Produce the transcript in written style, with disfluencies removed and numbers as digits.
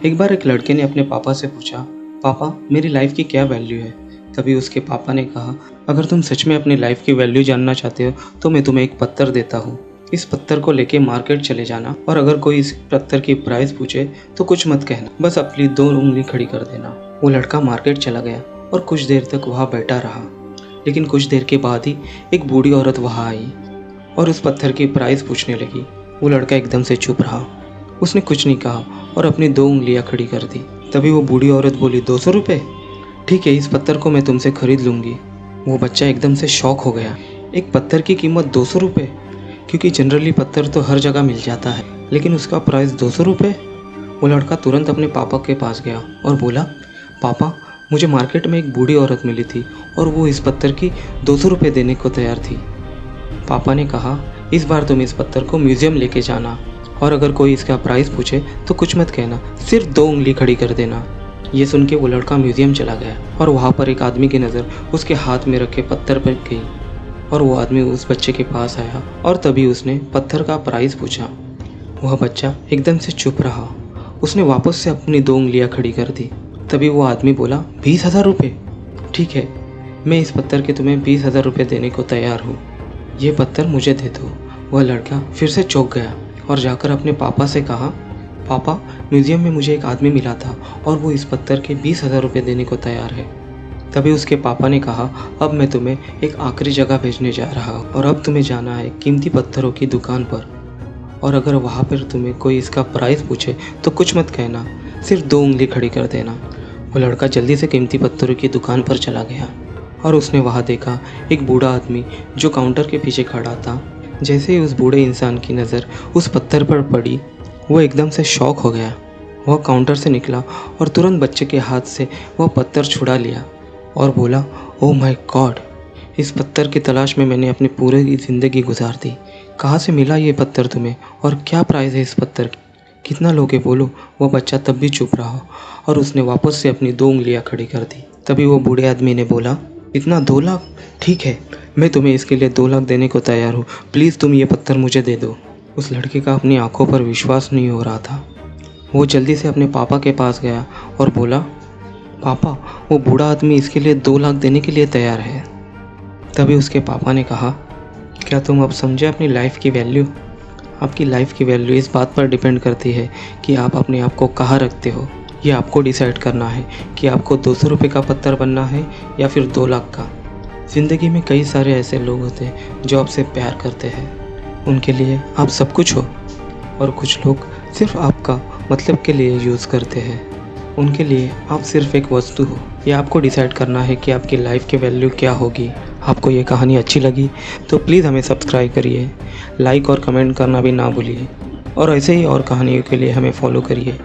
एक बार एक लड़के ने अपने पापा से पूछा, पापा मेरी लाइफ की क्या वैल्यू है। तभी उसके पापा ने कहा, अगर तुम सच में अपनी लाइफ की वैल्यू जानना चाहते हो तो मैं तुम्हें एक पत्थर देता हूँ। इस पत्थर को लेके मार्केट चले जाना और अगर कोई इस पत्थर की प्राइस पूछे तो कुछ मत कहना, बस अपनी 2 उंगली खड़ी कर देना। वो लड़का मार्केट चला गया और कुछ देर तक वहाँ बैठा रहा, लेकिन कुछ देर के बाद ही एक बूढ़ी औरत वहाँ आई और उस पत्थर की प्राइस पूछने लगी। वो लड़का एकदम से चुप रहा, उसने कुछ नहीं कहा और अपनी 2 उंगलियां खड़ी कर दी। तभी वो बूढ़ी औरत बोली, 200 रुपये? ठीक है, इस पत्थर को मैं तुमसे खरीद लूँगी। वो बच्चा एकदम से शॉक हो गया, एक पत्थर की कीमत 200 रुपये? क्योंकि जनरली पत्थर तो हर जगह मिल जाता है, लेकिन उसका प्राइस 200 रुपये। वो लड़का तुरंत अपने पापा के पास गया और बोला, पापा मुझे मार्केट में एक बूढ़ी औरत मिली थी और वो इस पत्थर की 200 रुपये देने को तैयार थी। पापा ने कहा, इस बार तुम इस पत्थर को म्यूज़ियम लेके जाना और अगर कोई इसका प्राइस पूछे तो कुछ मत कहना, सिर्फ 2 उंगली खड़ी कर देना। ये सुन के वो लड़का म्यूज़ियम चला गया और वहाँ पर एक आदमी की नज़र उसके हाथ में रखे पत्थर पर गई और वो आदमी उस बच्चे के पास आया और तभी उसने पत्थर का प्राइस पूछा। वह बच्चा एकदम से चुप रहा, उसने वापस से अपनी 2 उंगलियां खड़ी कर दी। तभी वो आदमी बोला, 20,000 रुपये? ठीक है, मैं इस पत्थर के तुम्हें 20,000 रुपये देने को तैयार हूँ, ये पत्थर मुझे दे दो। वह लड़का फिर से चौंक गया और जाकर अपने पापा से कहा, पापा म्यूज़ियम में मुझे एक आदमी मिला था और वो इस पत्थर के 20,000 रुपये देने को तैयार है। तभी उसके पापा ने कहा, अब मैं तुम्हें एक आखिरी जगह भेजने जा रहा हूँ और अब तुम्हें जाना है कीमती पत्थरों की दुकान पर और अगर वहाँ पर तुम्हें कोई इसका प्राइस पूछे तो कुछ मत कहना, सिर्फ 2 उंगली खड़ी कर देना। वो लड़का जल्दी से कीमती पत्थरों की दुकान पर चला गया और उसने वहाँ देखा एक बूढ़ा आदमी जो काउंटर के पीछे खड़ा था। जैसे ही उस बूढ़े इंसान की नज़र उस पत्थर पर पड़ी, वो एकदम से शॉक हो गया। वह काउंटर से निकला और तुरंत बच्चे के हाथ से वह पत्थर छुड़ा लिया और बोला, ओह माय गॉड, इस पत्थर की तलाश में मैंने अपनी पूरी ज़िंदगी गुजार दी। कहाँ से मिला ये पत्थर तुम्हें और क्या प्राइस है इस पत्थर की, कितना लोगे बोलो। वह बच्चा तब भी चुप रहा और उसने वापस से अपनी 2 उंगलियां खड़ी कर दी। तभी वो बूढ़े आदमी ने बोला, इतना 2 लाख? ठीक है, मैं तुम्हें इसके लिए 2 लाख देने को तैयार हूँ, प्लीज़ तुम ये पत्थर मुझे दे दो। उस लड़के का अपनी आंखों पर विश्वास नहीं हो रहा था। वो जल्दी से अपने पापा के पास गया और बोला, पापा वो बूढ़ा आदमी इसके लिए 2 लाख देने के लिए तैयार है। तभी उसके पापा ने कहा, क्या तुम अब समझे अपनी लाइफ की वैल्यू? आपकी लाइफ की वैल्यू इस बात पर डिपेंड करती है कि आप अपने आप को कहाँ रखते हो। ये आपको डिसाइड करना है कि आपको 200 रुपये का पत्थर बनना है या फिर 2 लाख का। ज़िंदगी में कई सारे ऐसे लोग होते हैं जो आपसे प्यार करते हैं, उनके लिए आप सब कुछ हो, और कुछ लोग सिर्फ आपका मतलब के लिए यूज़ करते हैं, उनके लिए आप सिर्फ एक वस्तु हो। ये आपको डिसाइड करना है कि आपकी लाइफ की वैल्यू क्या होगी। आपको ये कहानी अच्छी लगी तो प्लीज़ हमें सब्सक्राइब करिए, लाइक और कमेंट करना भी ना भूलिए और ऐसे ही और कहानियों के लिए हमें फॉलो करिए।